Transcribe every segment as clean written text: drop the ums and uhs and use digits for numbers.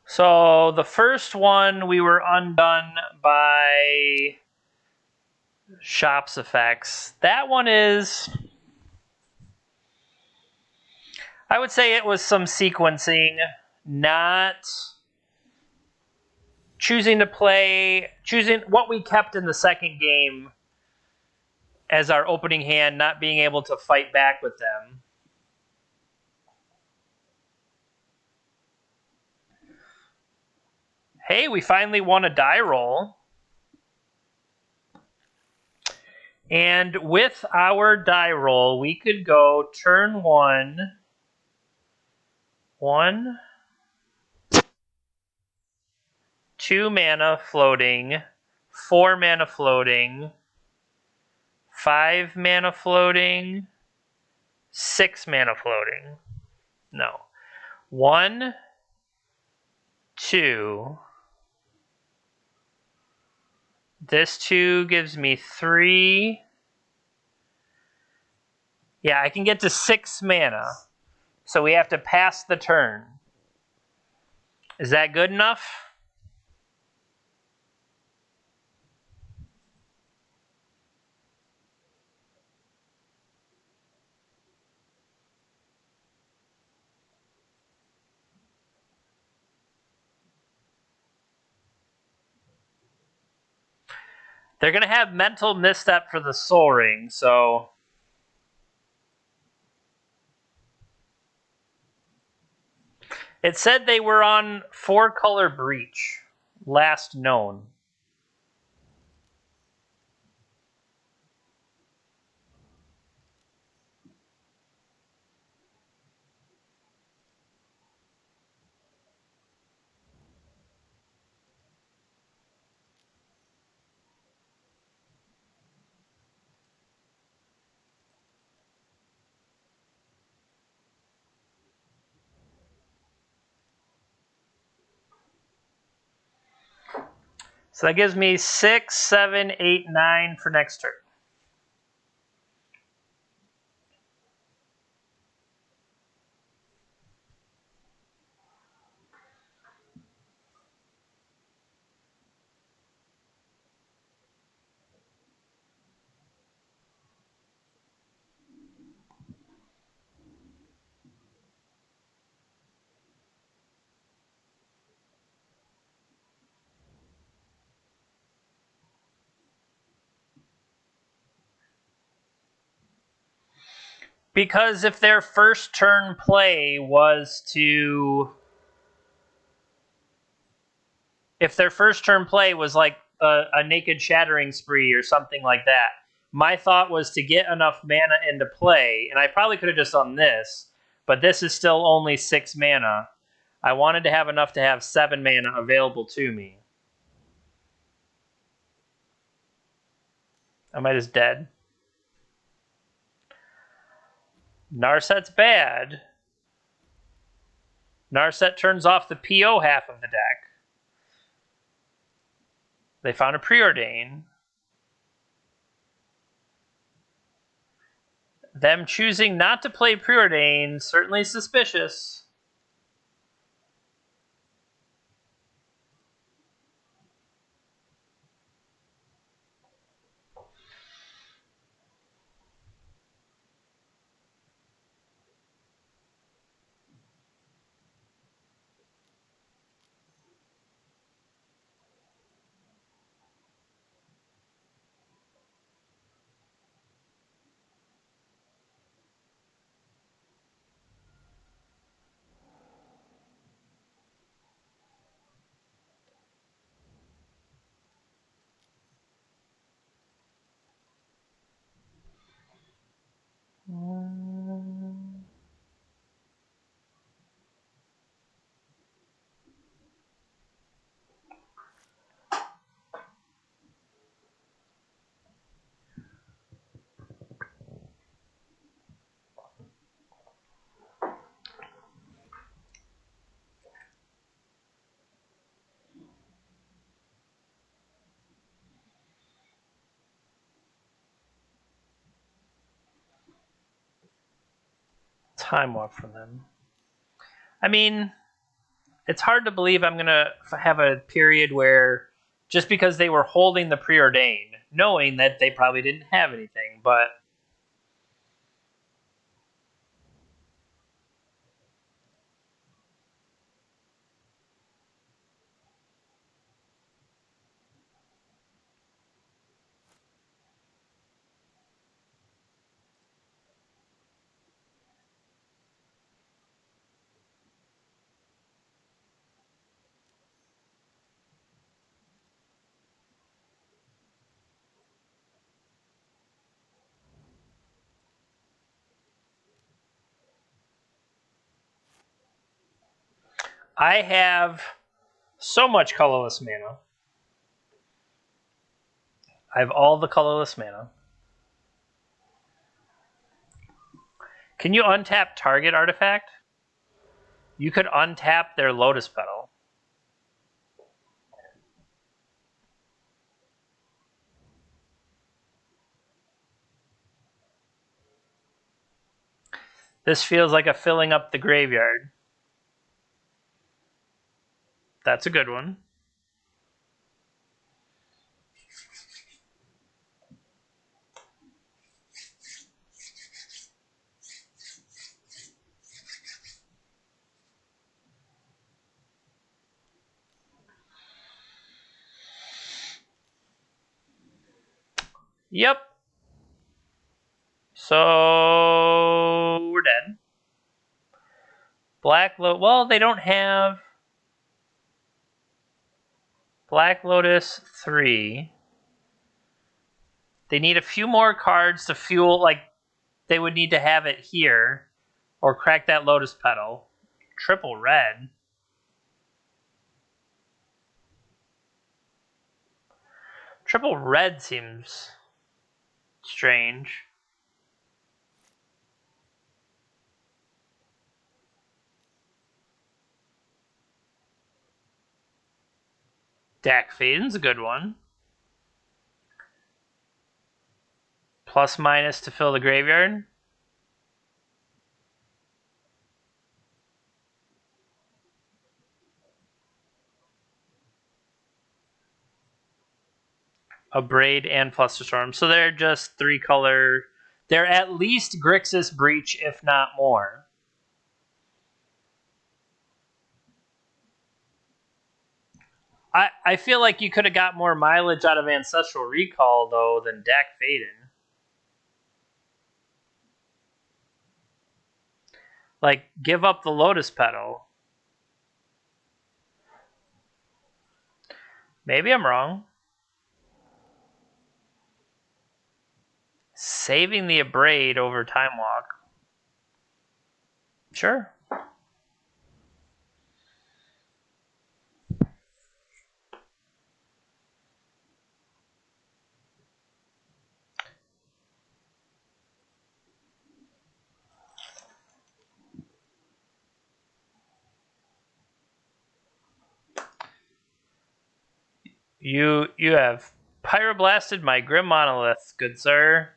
So the first one we were undone by Shop's effects. That one is, I would say it was some sequencing, not choosing what we kept in the second game as our opening hand, not being able to fight back with them. Hey, we finally won a die roll. And with our die roll, we could go turn 1, 2 mana floating, 4 mana floating, 5 mana floating, 6 mana floating. No. 1, 2. This 2 gives me 3. Yeah, I can get to 6 mana. So we have to pass the turn. Is that good enough? They're going to have mental misstep for the Soul Ring, so it said they were on 4-color Breach, last known. So that gives me 6, 7, 8, 9 for next turn. Because if their first turn play was like a Naked Shattering Spree or something like that, my thought was to get enough mana into play, and I probably could have just done this, but this is still only 6 mana. I wanted to have enough to have 7 mana available to me. Am I just dead? Narset's bad. Narset turns off the PO half of the deck. They found a Preordain. Them choosing not to play Preordain, certainly suspicious. Time Walk from them. I mean, it's hard to believe I'm gonna have a period where just because they were holding the preordained, knowing that they probably didn't have anything, but I have so much colorless mana. I have all the colorless mana. Can you untap target artifact? You could untap their Lotus Petal. This feels like a filling up the graveyard. That's a good one. Yep. So we're dead. Black Lotus. Well, they don't have Black Lotus 3. They need a few more cards to fuel, like, they would need to have it here or crack that Lotus Petal. Triple red. Triple red seems strange. Dak Faden's a good one. Plus minus to fill the graveyard. A Braid and Flusterstorm. So they're just 3-color. They're at least Grixis Breach, if not more. I feel like you could have got more mileage out of Ancestral Recall, though, than Dak Faden. Like, give up the Lotus Petal. Maybe I'm wrong. Saving the Abrade over Time Walk. Sure. You have Pyroblasted my Grim Monolith, good sir.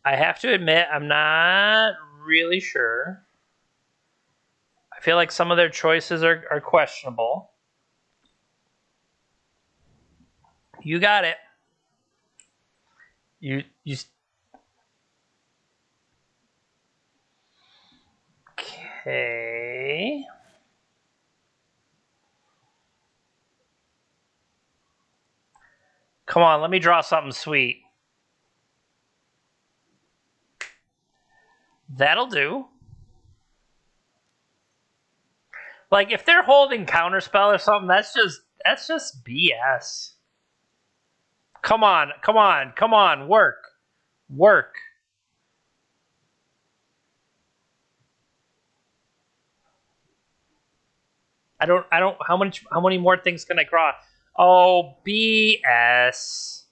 I have to admit, I'm not really sure. I feel like some of their choices are questionable. You got it. You okay. Come on, let me draw something sweet. That'll do. Like, if they're holding Counterspell or something, that's just BS. Come on, work. I don't. How many more things can I cross? Oh, BS.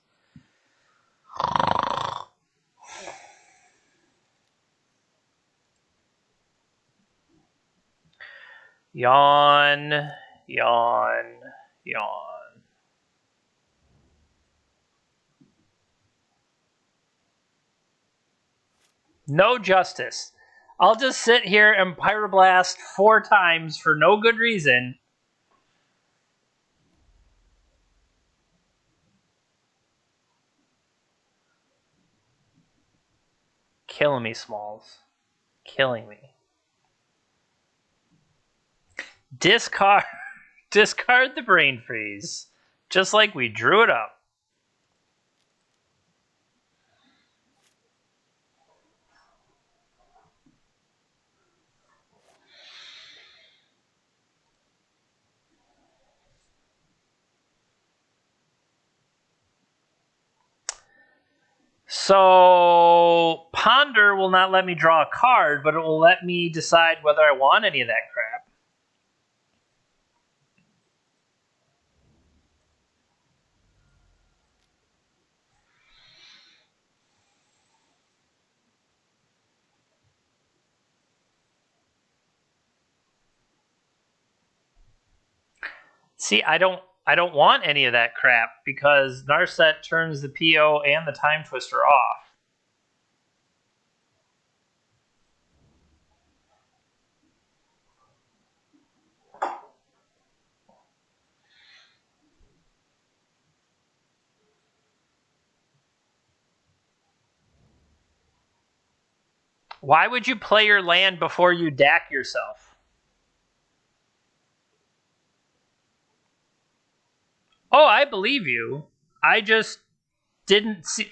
Yawn, yawn, yawn. No justice. I'll just sit here and Pyroblast 4 times for no good reason. Killing me, Smalls. Killing me. Discard the Brain Freeze. Just like we drew it up. So Ponder will not let me draw a card, but it will let me decide whether I want any of that crap. See, I don't want any of that crap because Narset turns the PO and the Time Twister off. Why would you play your land before you DAC yourself? Oh, I believe you. I just didn't see.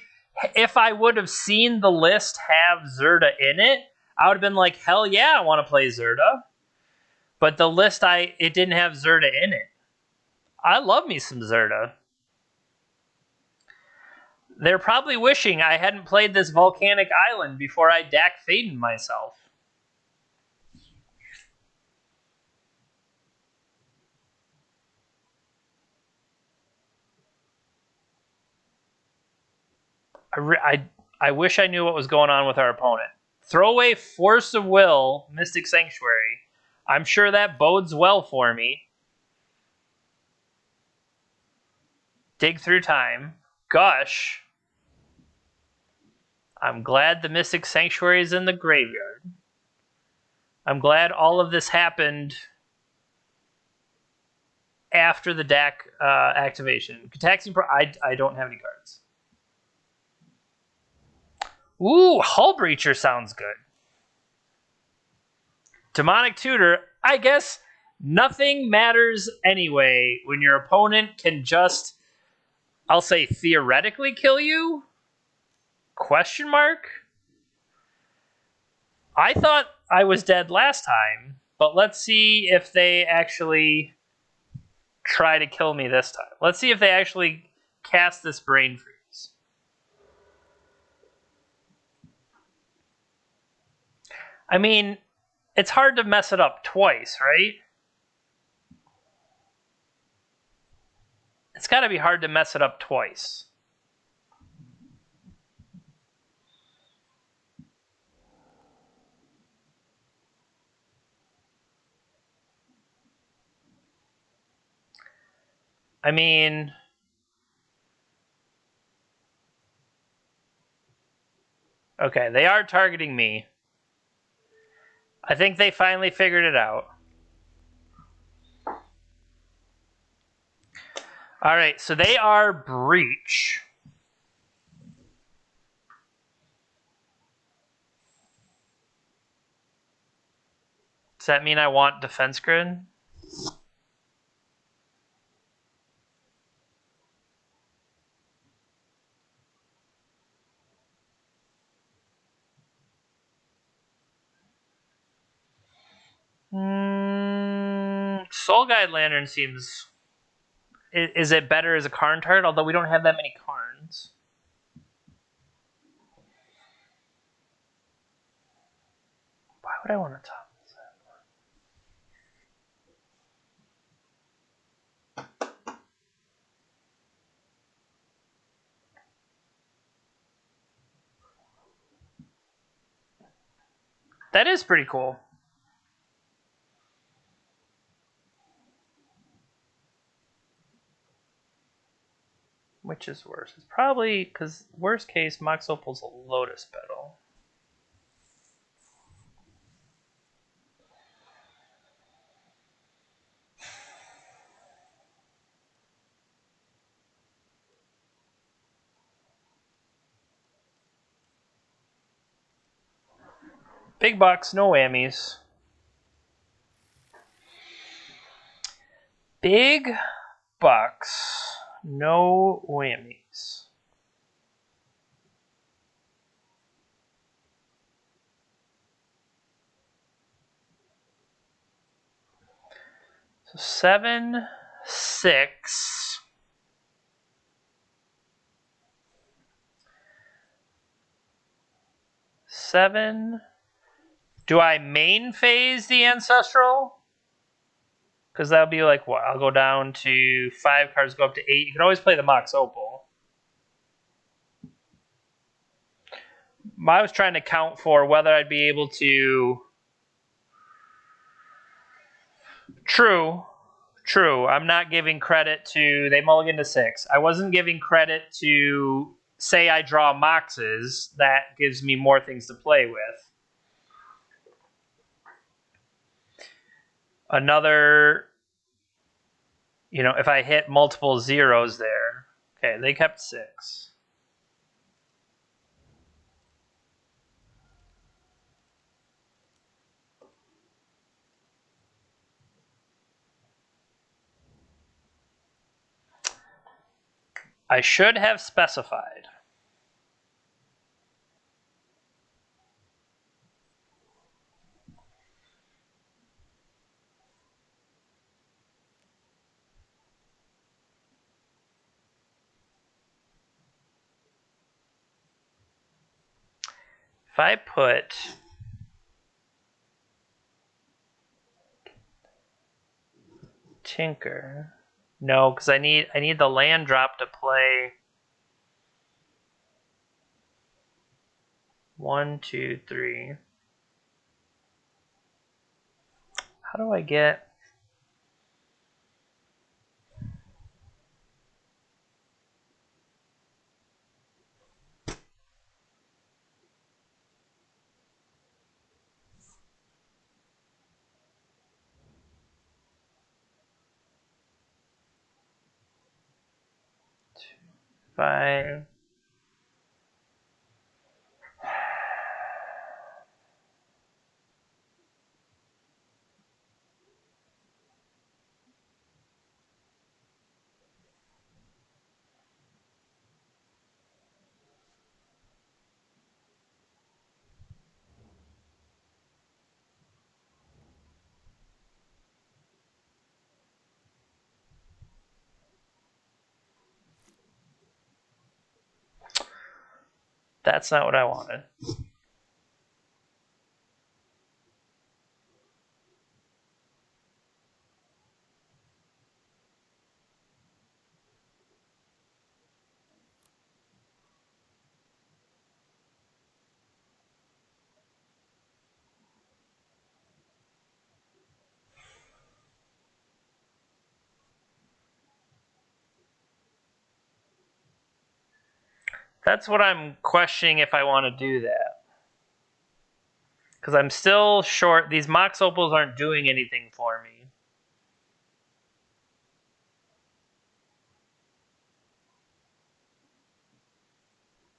If I would have seen the list have Zerda in it, I would have been like, hell yeah, I want to play Zerda. But the list, it didn't have Zerda in it. I love me some Zerda. They're probably wishing I hadn't played this volcanic island before I DAC Faden myself. I wish I knew what was going on with our opponent. Throw away Force of Will, Mystic Sanctuary. I'm sure that bodes well for me. Dig Through Time. Gush. I'm glad the Mystic Sanctuary is in the graveyard. I'm glad all of this happened after the DAC activation. Taxing Pro, I don't have any cards. Ooh, Hull Breacher sounds good. Demonic Tutor, I guess nothing matters anyway when your opponent can just, I'll say, theoretically kill you? Question mark? I thought I was dead last time, but let's see if they actually try to kill me this time. Let's see if they actually cast this Brain Freeze. I mean, it's hard to mess it up twice, right? It's got to be hard to mess it up twice. I mean, okay, they are targeting me. I think they finally figured it out. All right, so they are Breach. Does that mean I want Defense Grid? Soul Guide Lantern seems... Is it better as a Karn target? Although we don't have that many Karns. Why would I want to top this? That is pretty cool. Which is worse? It's probably, because worst case, Mox Opal's a Lotus Petal. Big bucks, no whammies. Big bucks, no whammies. So 7, 6. 7. Do I main phase the Ancestral? Because that would be like, what? I'll go down to 5 cards, go up to 8. You can always play the Mox Opal. I was trying to count for whether I'd be able to... True. I'm not giving credit to... They mulligan to 6. I wasn't giving credit to... Say I draw Moxes. That gives me more things to play with. Another... You know, if I hit multiple zeros there... Okay, they kept 6. I should have specified. If I put Tinker, no, because I need the land drop to play 1, 2, 3. How do I get? Five. That's not what I wanted. That's what I'm questioning if I want to do that. Because I'm still short. These Mox Opals aren't doing anything for me.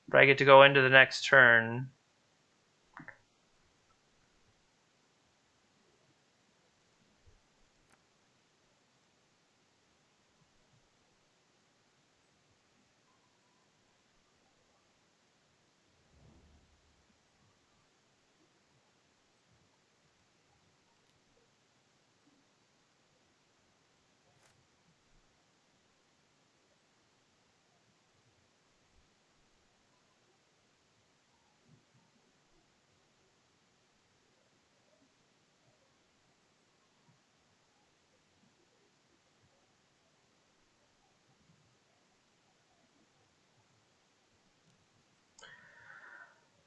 But I get to go into the next turn.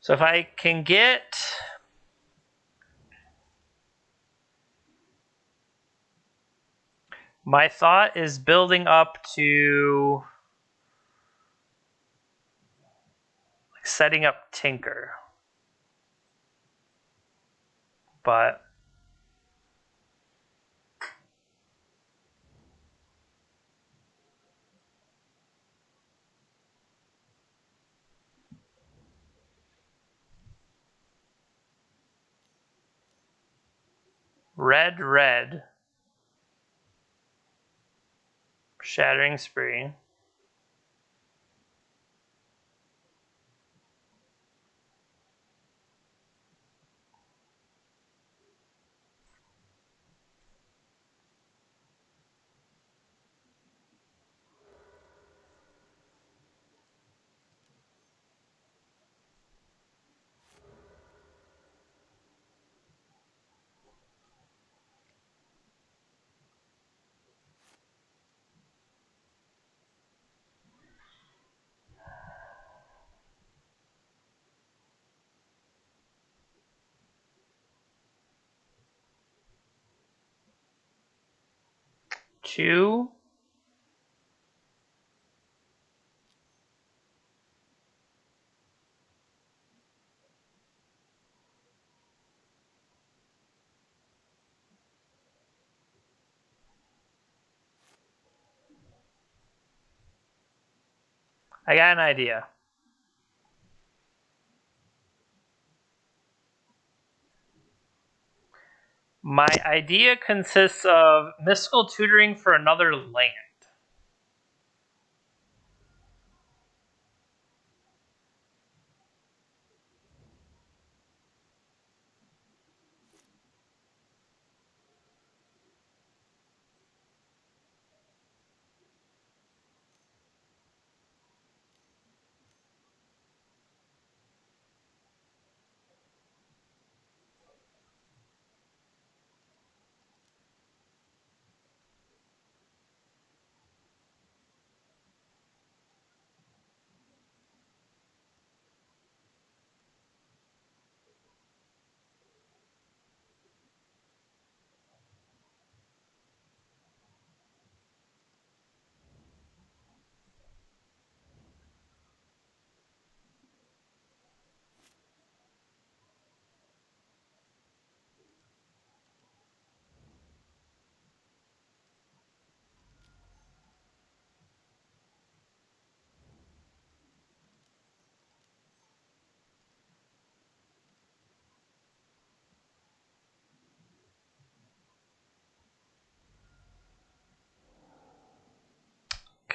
So if I can get... My thought is building up to setting up Tinker. But red. Shattering Spree. Two. I got an idea. My idea consists of mystical tutoring for another land.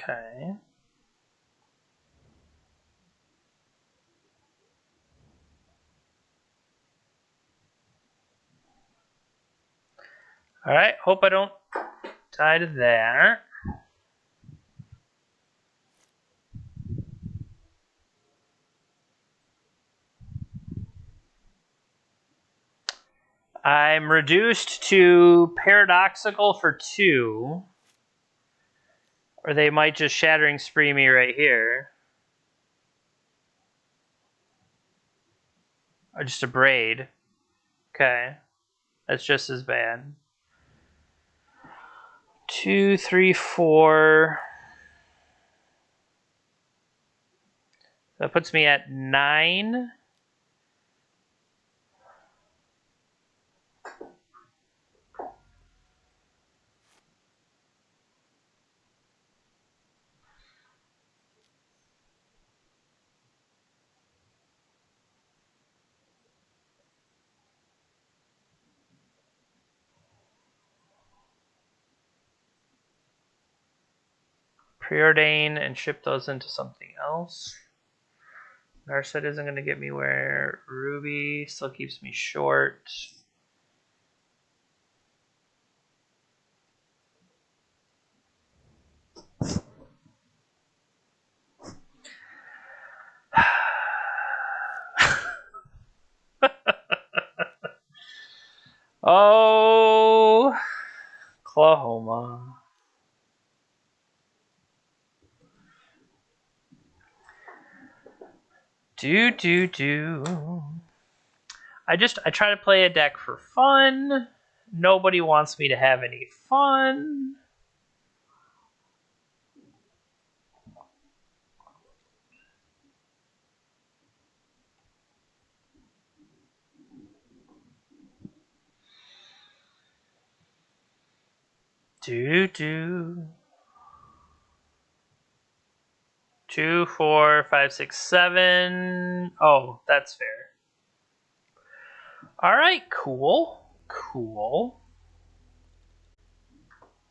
Okay. All right. Hope I don't die to that. I'm reduced to paradoxical for 2. Or they might just shattering spree me right here. Or just a braid. Okay. That's just as bad. 2, 3, 4. That puts me at 9. Preordain and ship those into something else. Narset isn't going to get me where Ruby still keeps me short. Oh, Oklahoma. Do. I try to play a deck for fun. Nobody wants me to have any fun. Do do. 2, 4, 5, 6, 7. Oh, that's fair. All right, cool. Cool.